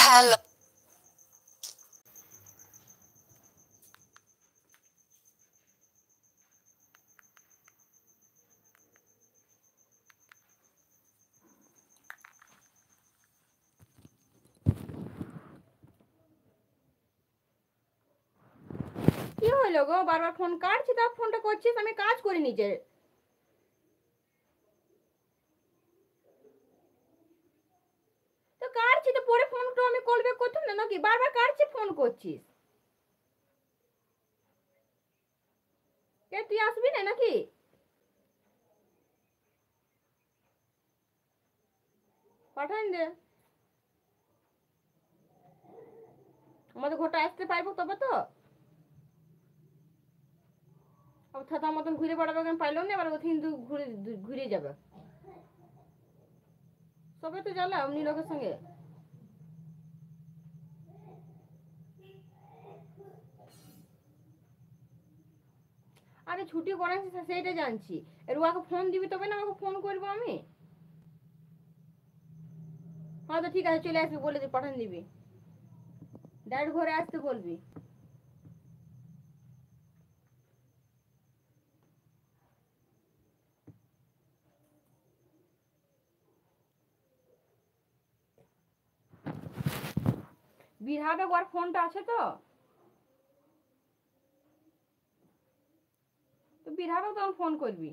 Hello. কি হলো গো, বারবার ফোন কাটছি, তা ফোনটা করছিস, আমি কাজ করি নিজের। তো কাটছি, তো পরে ফোনটা আমি কল ব্যাক করতাম না নাকি? বারবার কাটছি, ফোন করছিস। কে তুই আসবি না নাকি? পাঠান দে, আমাদের ঘরটা আসতে পারবো তবে তো। থাতার মতন ঘুরে বেড়াবে, আমি পাইলাম না, এবার কিন্তু ঘুরে ঘুরে যাবে। সবে তো জ্বালা অমনি লোকের সঙ্গে। আরে ছুটি করাচ্ছিস সেইটা জানছি, এর ওকে ফোন দিবি তবে না আমাকে ফোন করবো আমি। হ্যাঁ তো ঠিক আছে, চলে আসবি, বলে দিবি, পাঠান দিবি, ডাইরেক্ট ঘরে আসতে বলবি। বিহাবে ওর ফোনটা আছে তো, তো বিহাবে তখন ফোন করবি।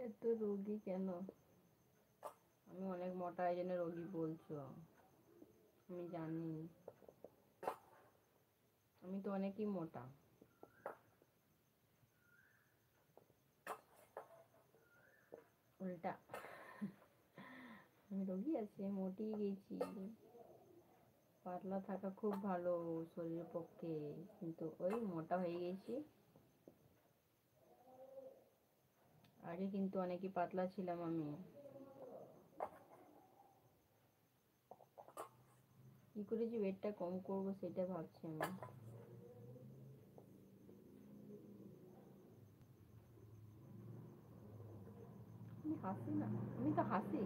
এত রোগী কেন? আমি অনেক মোটা, এই জন্য রোগী বলছো, আমি জানি, আমি তো অনেকই মোটা। উল্টা আমি রোগী আছি, মোটি গেছি। পাতলা থাকা খুব ভালো শরীরের পক্ষে, কিন্তু ওই মোটা হয়ে গেছি। আগে কিন্তু অনেকই পাতলা ছিলাম আমি। কি করে যে ওয়েটটা কম করবো সেটা ভাবছি আমি। আমি হাসি না, আমি তো হাসি।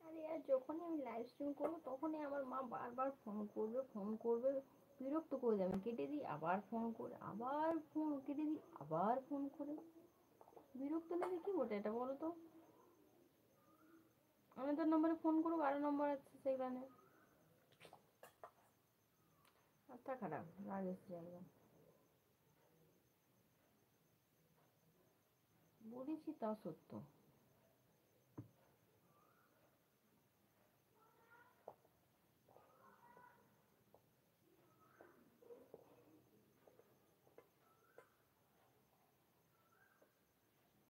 আরে আর যখনই আমি লাইভ স্ট্রিম করবো তখনই আমার মা বারবার ফোন করবে, ফোন করবে, বিরক্ত করে যাবে, কেটে দিই আবার ফোন করে, আবার ফোন কেটে দিই আবার ফোন করে। বিরক্ত লেগে কি বটে এটা বলো তো? আমি তোর নম্বরে ফোন করবো, আরো নম্বর আছে সেখানে। মাথা খারাপ, রাগ এসে যাবে। বলেছি তা সত্য।